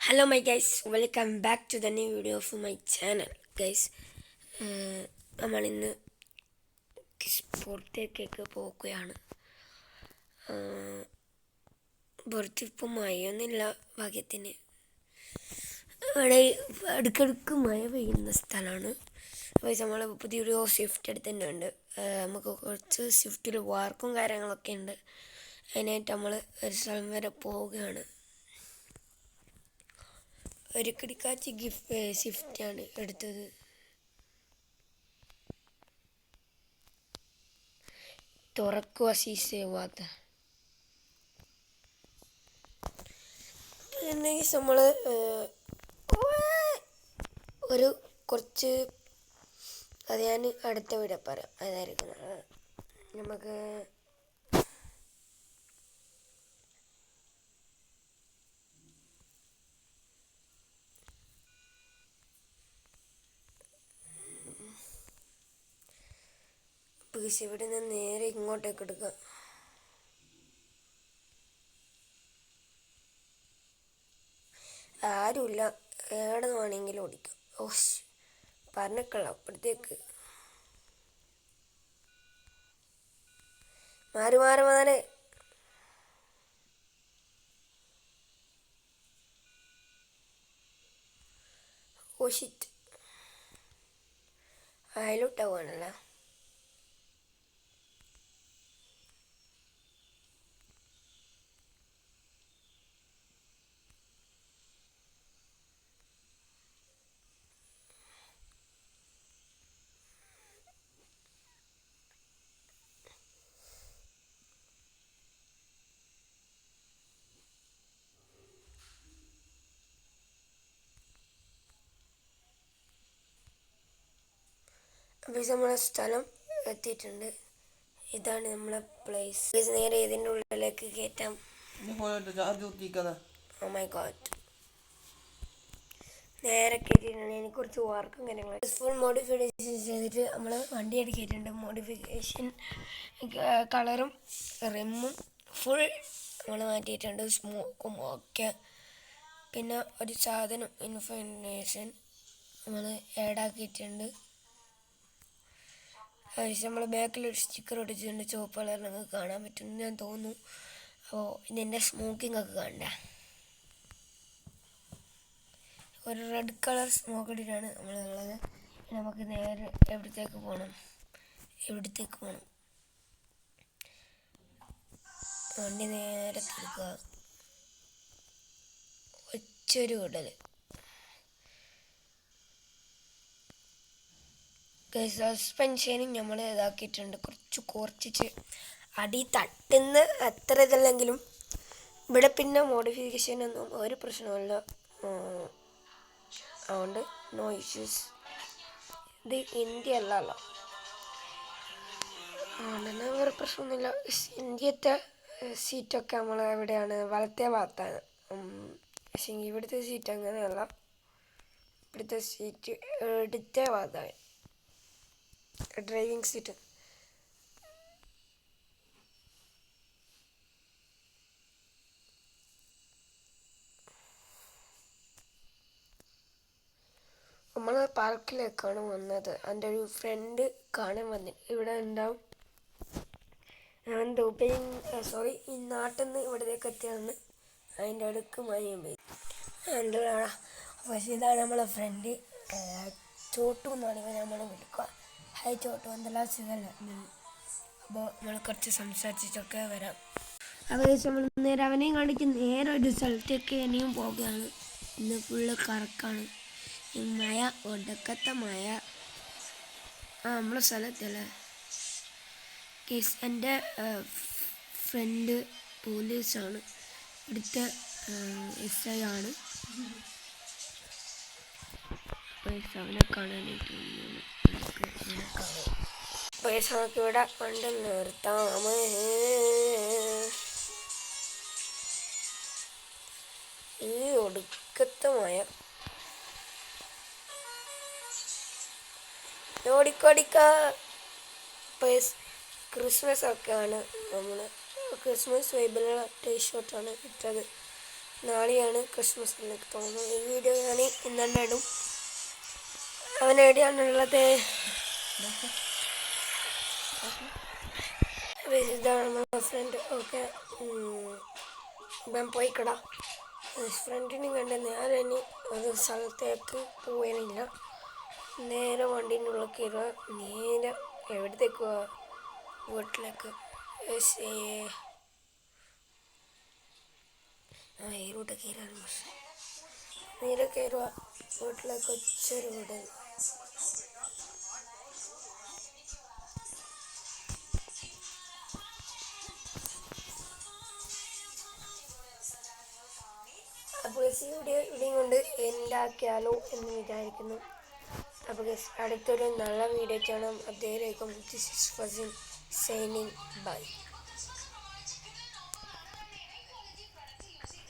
Hello my guys, welcome back to the new video of my channel guys. നമ്മൾ ഇന്ന് പുറത്തേക്കൊക്കെ പോകുകയാണ്. പുറത്തിപ്പോൾ മഴയൊന്നുമില്ല ഭാഗ്യത്തിന്. അവിടെ അടുക്കടുക്ക് മഴ പെയ്യുന്ന സ്ഥലമാണ്. അപ്പോൾ നമ്മൾ പുതിയൊരു സ്വിഫ്റ്റ് എടുത്തിട്ടുണ്ട്. നമുക്ക് കുറച്ച് സ്വിഫ്റ്റിൽ വർക്കും കാര്യങ്ങളൊക്കെ ഉണ്ട്. അതിനായിട്ട് നമ്മൾ ഒരു സ്ഥലം വരെ പോവുകയാണ്. ഒരു കിടക്കാച്ചി സ്വിഫ്റ്റാണ് എടുത്തത്. തുറക്കുക സീസേവാത്ത എന്നെങ്കിൽ നമ്മൾ ഒരു കുറച്ച് അത് ഞാൻ അടുത്ത വീഡിയോ പറയാം. അതായിരിക്കും നമുക്ക് ഇവിടെ നിന്ന് നേരെ ഇങ്ങോട്ടേക്ക് എടുക്കാം. ആരുമില്ല, എവിടെ നിന്ന് വേണമെങ്കിലും ഓടിക്കാം. ഓഷ് പറഞ്ഞിക്കള്ള അപ്പുറത്തേക്ക് മാറി ഓഷിറ്റ് അയലോട്ടാവാണല്ലോ. അപ്പോൾ നമ്മളെ സ്ഥലം എത്തിയിട്ടുണ്ട്. ഇതാണ് നമ്മളെ പ്ലേസ്. നേരെ ഇതിൻ്റെ ഉള്ളിലേക്ക് കയറ്റാം. ഓ മൈ ഗോഡ്, നേരെ കയറ്റിയിട്ടുണ്ട്. എനിക്ക് കുറച്ച് വർക്കും കാര്യങ്ങളും ഫുൾ മോഡിഫിക്കേഷൻ ചെയ്തിട്ട് നമ്മൾ വണ്ടി എടുക്കിയിട്ടുണ്ട്. മോഡിഫിക്കേഷൻ കളറും റിമ്മും ഫുൾ നമ്മൾ മാറ്റിയിട്ടുണ്ട്. സ്മോക്കും ഒക്കെ. പിന്നെ ഒരു സാധനം ഇൻഫർമേഷൻ നമ്മൾ ആഡാക്കിയിട്ടുണ്ട്. നമ്മൾ ബാക്കിലൊരു സ്റ്റിക്കർ ഒട്ടിച്ചിട്ടുണ്ട്. ചുവപ്പ് കളർ നിങ്ങൾക്ക് കാണാൻ പറ്റുമെന്ന് ഞാൻ തോന്നുന്നു. അപ്പോൾ ഇതിൻ്റെ സ്മോക്കിംഗ് ഒക്കെ കണ്ട ഒരു റെഡ് കളർ സ്മോക്ക് ഇട്ടിട്ടാണ് നമ്മളുള്ളത്. നമുക്ക് നേരെ എവിടത്തേക്ക് പോകണം? വണ്ടി നേരെ തിരിക്കുക. ഒച്ചൊരു വിടൽ. സസ്പെൻഷനും നമ്മൾ ഇതാക്കിയിട്ടുണ്ട്. കുറച്ച് അടി തട്ടുന്ന അത്ര ഇതല്ലെങ്കിലും ഇവിടെ പിന്നെ മോഡിഫിക്കേഷനൊന്നും ഒരു പ്രശ്നമല്ല. അതുകൊണ്ട് നോ ഇഷ്യൂസ്. ഇത് ഇന്ത്യ അല്ലല്ലോ, അതുകൊണ്ട് തന്നെ വേറെ പ്രശ്നമൊന്നുമില്ല. ഇന്ത്യത്തെ സീറ്റൊക്കെ നമ്മൾ എവിടെയാണ്? വലത്തെ ഭാഗത്താണ്. പക്ഷേ ഇവിടുത്തെ സീറ്റ് അങ്ങനെയല്ല. ഇവിടുത്തെ സീറ്റ് ഇടത്തെ ഭാഗത്താണ് ഡ്രൈവിംഗ് സീറ്റ്. നമ്മൾ പാർക്കിലേക്കാണ് വന്നത്. എൻ്റെ ഒരു ഫ്രണ്ട് കാണാൻ വന്നിട്ട് ഇവിടെ ഉണ്ടാവും. ഞാൻ ഈ നാട്ടിൽ നിന്ന് ഇവിടത്തേക്ക് എത്തിയാണ്. അതിൻ്റെ അടുക്ക് മഴയും പെയ്തു. എന്താണ് പക്ഷേ ഇതാണ് നമ്മളെ ഫ്രണ്ട് ചോട്ടു എന്നാണ് ഇവ നമ്മൾ വിളിക്കുക. ഹായ് ചോട്ടു, എന്തെല്ലാം സുഖമല്ല? അപ്പോൾ നമ്മൾ കുറച്ച് സംസാരിച്ചിട്ടൊക്കെ വരാം. അപ്പോൾ നമ്മൾ നേരെ അവനെയും കാണിച്ച് നേരെ ഒരു സ്ഥലത്തേക്ക് ഇനിയും പോവുകയാണ്. ഇന്ന് ഫുള്ള് കറക്കാണ്. ഈ മഴ ഒടുക്കത്തെ മഴ. നമ്മളെ സ്ഥലത്തല്ലേ കേസ്. എൻ്റെ ഫ്രണ്ട് പോലീസാണ്, ഇവിടുത്തെ SI ആണ്. അവനെ കാണാനായിട്ട് നമുക്ക് ഇവിടെ വണ്ടി നിർത്താം. ഈ ഒടുക്കത്തെ മഴ. ഓടിക്കോടിക്ക. ക്രിസ്മസ് ഒക്കെയാണ്. നമ്മൾ ക്രിസ്മസ് വൈബിലുള്ള ടീഷർട്ടാണ് ഇട്ടത്. നാളെയാണ് ക്രിസ്മസ് എനിക്ക് തോന്നുന്നു. ഈ വീഡിയോ ഞാൻ ഇന്ന് തന്നെ ഇടും. അവനെവിടെയാണുള്ളത്? ഇതാണ് നമ്മുടെ ഫ്രണ്ട്. ഓക്കെ, ഇപ്പം പോയിക്കടാ. ഫ്രണ്ടിനും കണ്ട് നേരെ ഇനി ഒരു സ്ഥലത്തേക്ക് പോകാനില്ല. നേരെ വണ്ടീൻ്റെ ഉള്ളിൽ കയറുക. നേരെ എവിടത്തേക്ക് പോവാ? വീട്ടിലേക്ക്. ഈ റൂട്ട് കയറാൻ പക്ഷേ നേരെ കയറുക വീട്ടിലേക്ക്. ഒച്ചൊരു വീട്. അപ്പോൾ ഈ വീഡിയോ ഇവിടെയും കൊണ്ട് എന്താക്കിയാലോ എന്ന് വിചാരിക്കുന്നു. അപ്പോൾ അടുത്തൊരു നല്ല വീഡിയോ കാണാം. അതേലേക്കും this is Fasin signing by.